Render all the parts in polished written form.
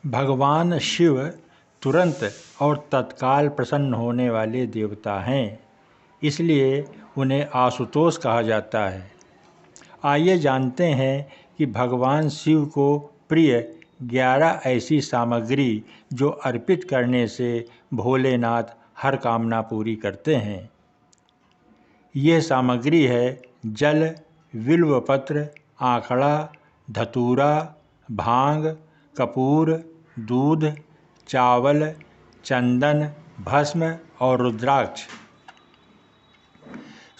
भगवान शिव तुरंत और तत्काल प्रसन्न होने वाले देवता हैं, इसलिए उन्हें आशुतोष कहा जाता है। आइए जानते हैं कि भगवान शिव को प्रिय 11 ऐसी सामग्री जो अर्पित करने से भोलेनाथ हर कामना पूरी करते हैं। यह सामग्री है जल, बिल्वपत्र, आंकड़ा, धतूरा, भांग, कपूर, दूध, चावल, चंदन, भस्म और रुद्राक्ष।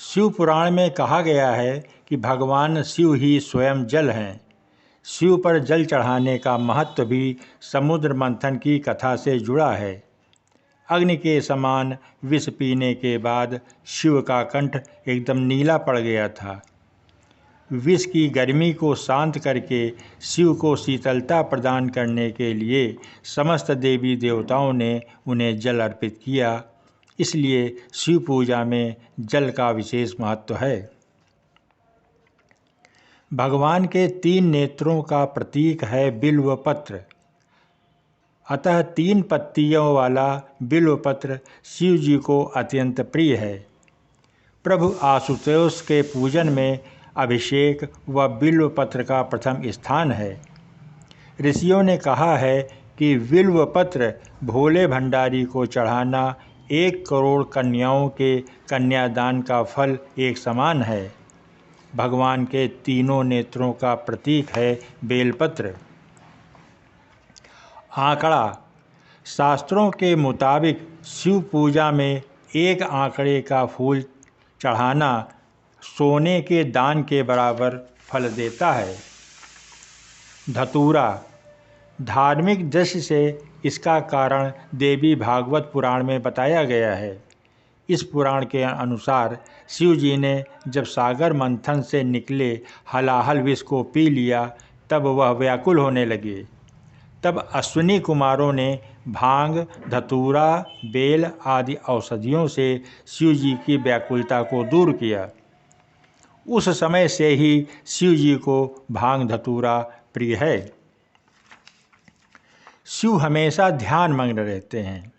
शिव पुराण में कहा गया है कि भगवान शिव ही स्वयं जल हैं। शिव पर जल चढ़ाने का महत्व भी समुद्र मंथन की कथा से जुड़ा है। अग्नि के समान विष पीने के बाद शिव का कंठ एकदम नीला पड़ गया था। विष की गर्मी को शांत करके शिव को शीतलता प्रदान करने के लिए समस्त देवी देवताओं ने उन्हें जल अर्पित किया। इसलिए शिव पूजा में जल का विशेष महत्व है। भगवान के 3 नेत्रों का प्रतीक है बिल्वपत्र, अतः 3 पत्तियों वाला बिल्वपत्र शिव जी को अत्यंत प्रिय है। प्रभु आशुतोष के पूजन में अभिषेक व बिल्वपत्र का प्रथम स्थान है। ऋषियों ने कहा है कि बिल्वपत्र भोले भंडारी को चढ़ाना 1 करोड़ कन्याओं के कन्यादान का फल एक समान है। भगवान के तीनों नेत्रों का प्रतीक है बेलपत्र। आंकड़ा, शास्त्रों के मुताबिक शिव पूजा में 1 आंकड़े का फूल चढ़ाना सोने के दान के बराबर फल देता है। धतूरा, धार्मिक दृष्टि से इसका कारण देवी भागवत पुराण में बताया गया है। इस पुराण के अनुसार शिव जी ने जब सागर मंथन से निकले हलाहल विष को पी लिया तब वह व्याकुल होने लगे। तब अश्विनी कुमारों ने भांग, धतूरा, बेल आदि औषधियों से शिव जी की व्याकुलता को दूर किया। उस समय से ही शिव जी को भांग धतूरा प्रिय है। शिव हमेशा ध्यान मग्न रहते हैं।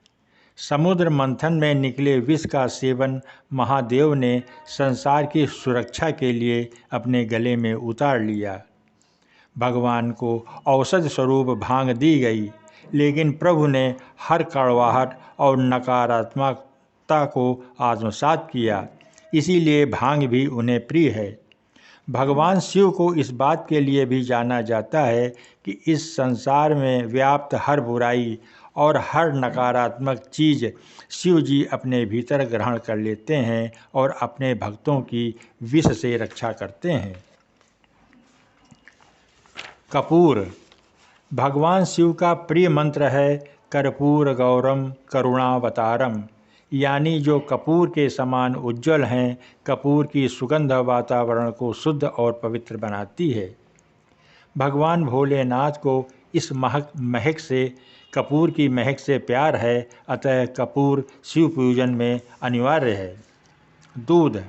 समुद्र मंथन में निकले विष का सेवन महादेव ने संसार की सुरक्षा के लिए अपने गले में उतार लिया। भगवान को औषध स्वरूप भांग दी गई, लेकिन प्रभु ने हर कड़वाहट और नकारात्मकता को आत्मसात किया, इसीलिए भांग भी उन्हें प्रिय है। भगवान शिव को इस बात के लिए भी जाना जाता है कि इस संसार में व्याप्त हर बुराई और हर नकारात्मक चीज़ शिव जी अपने भीतर ग्रहण कर लेते हैं और अपने भक्तों की विष से रक्षा करते हैं। कपूर, भगवान शिव का प्रिय मंत्र है कर्पूर गौरम करुणावतारम, यानी जो कपूर के समान उज्ज्वल हैं। कपूर की सुगंध वातावरण को शुद्ध और पवित्र बनाती है। भगवान भोलेनाथ को इस महक से, कपूर की महक से प्यार है, अतः कपूर शिव पूजन में अनिवार्य है। दूध,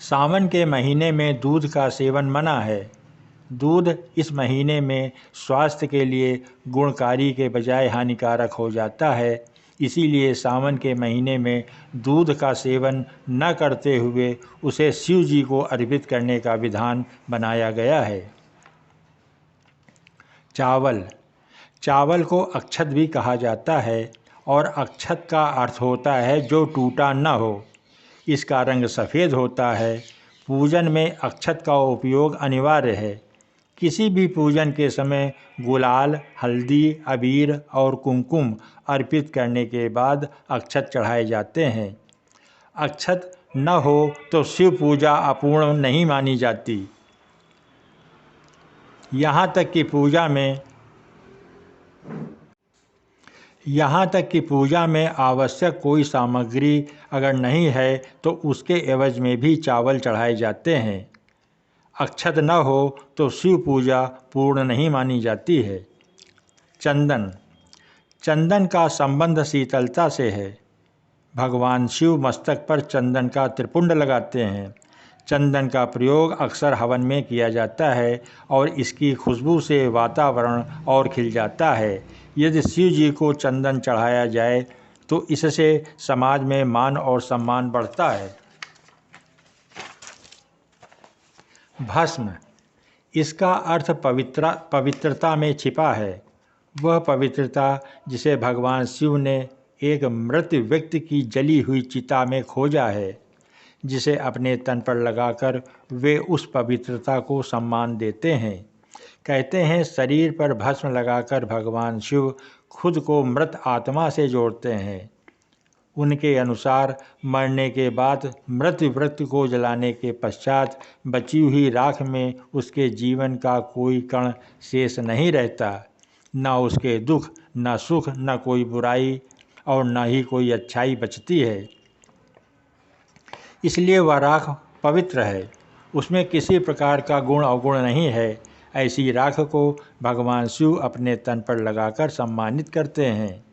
सावन के महीने में दूध का सेवन मना है। दूध इस महीने में स्वास्थ्य के लिए गुणकारी के बजाय हानिकारक हो जाता है, इसीलिए सावन के महीने में दूध का सेवन न करते हुए उसे शिव जी को अर्पित करने का विधान बनाया गया है। चावल, चावल को अक्षत भी कहा जाता है और अक्षत का अर्थ होता है जो टूटा न हो। इसका रंग सफ़ेद होता है। पूजन में अक्षत का उपयोग अनिवार्य है। किसी भी पूजन के समय गुलाल, हल्दी, अबीर और कुमकुम अर्पित करने के बाद अक्षत चढ़ाए जाते हैं। अक्षत न हो तो शिव पूजा अपूर्ण नहीं मानी जाती। यहाँ तक कि पूजा में आवश्यक कोई सामग्री अगर नहीं है तो उसके एवज में भी चावल चढ़ाए जाते हैं। अक्षत न हो तो शिव पूजा पूर्ण नहीं मानी जाती है। चंदन, चंदन का संबंध शीतलता से है। भगवान शिव मस्तक पर चंदन का त्रिपुंड लगाते हैं। चंदन का प्रयोग अक्सर हवन में किया जाता है और इसकी खुशबू से वातावरण और खिल जाता है। यदि शिव जी को चंदन चढ़ाया जाए तो इससे समाज में मान और सम्मान बढ़ता है। भस्म, इसका अर्थ पवित्रता में छिपा है। वह पवित्रता जिसे भगवान शिव ने एक मृत व्यक्ति की जली हुई चिता में खोजा है, जिसे अपने तन पर लगाकर वे उस पवित्रता को सम्मान देते हैं। कहते हैं शरीर पर भस्म लगाकर भगवान शिव खुद को मृत आत्मा से जोड़ते हैं। उनके अनुसार मरने के बाद मृत व्यक्ति को जलाने के पश्चात बची हुई राख में उसके जीवन का कोई कण शेष नहीं रहता। न उसके दुख, न सुख, न कोई बुराई और न ही कोई अच्छाई बचती है। इसलिए वह राख पवित्र है, उसमें किसी प्रकार का गुण अवगुण नहीं है। ऐसी राख को भगवान शिव अपने तन पर लगाकर सम्मानित करते हैं।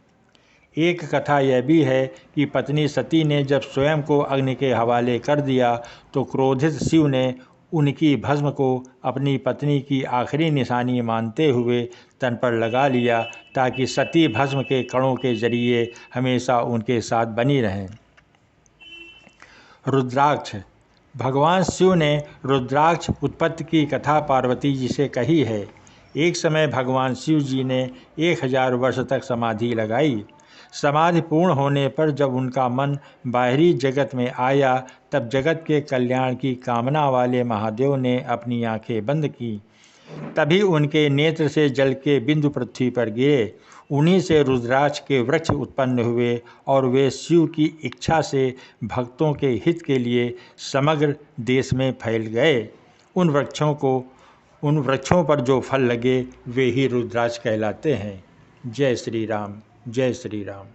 एक कथा यह भी है कि पत्नी सती ने जब स्वयं को अग्नि के हवाले कर दिया तो क्रोधित शिव ने उनकी भस्म को अपनी पत्नी की आखिरी निशानी मानते हुए तन पर लगा लिया, ताकि सती भस्म के कणों के जरिए हमेशा उनके साथ बनी रहें। रुद्राक्ष, भगवान शिव ने रुद्राक्ष उत्पत्ति की कथा पार्वती जी से कही है। एक समय भगवान शिव जी ने 1000 वर्ष तक समाधि लगाई। समाधि पूर्ण होने पर जब उनका मन बाहरी जगत में आया तब जगत के कल्याण की कामना वाले महादेव ने अपनी आंखें बंद की। तभी उनके नेत्र से जल के बिंदु पृथ्वी पर गिरे। उन्हीं से रुद्राक्ष के वृक्ष उत्पन्न हुए और वे शिव की इच्छा से भक्तों के हित के लिए समग्र देश में फैल गए। उन वृक्षों पर जो फल लगे वे ही रुद्राक्ष कहलाते हैं। जय श्री राम, जय श्री राम।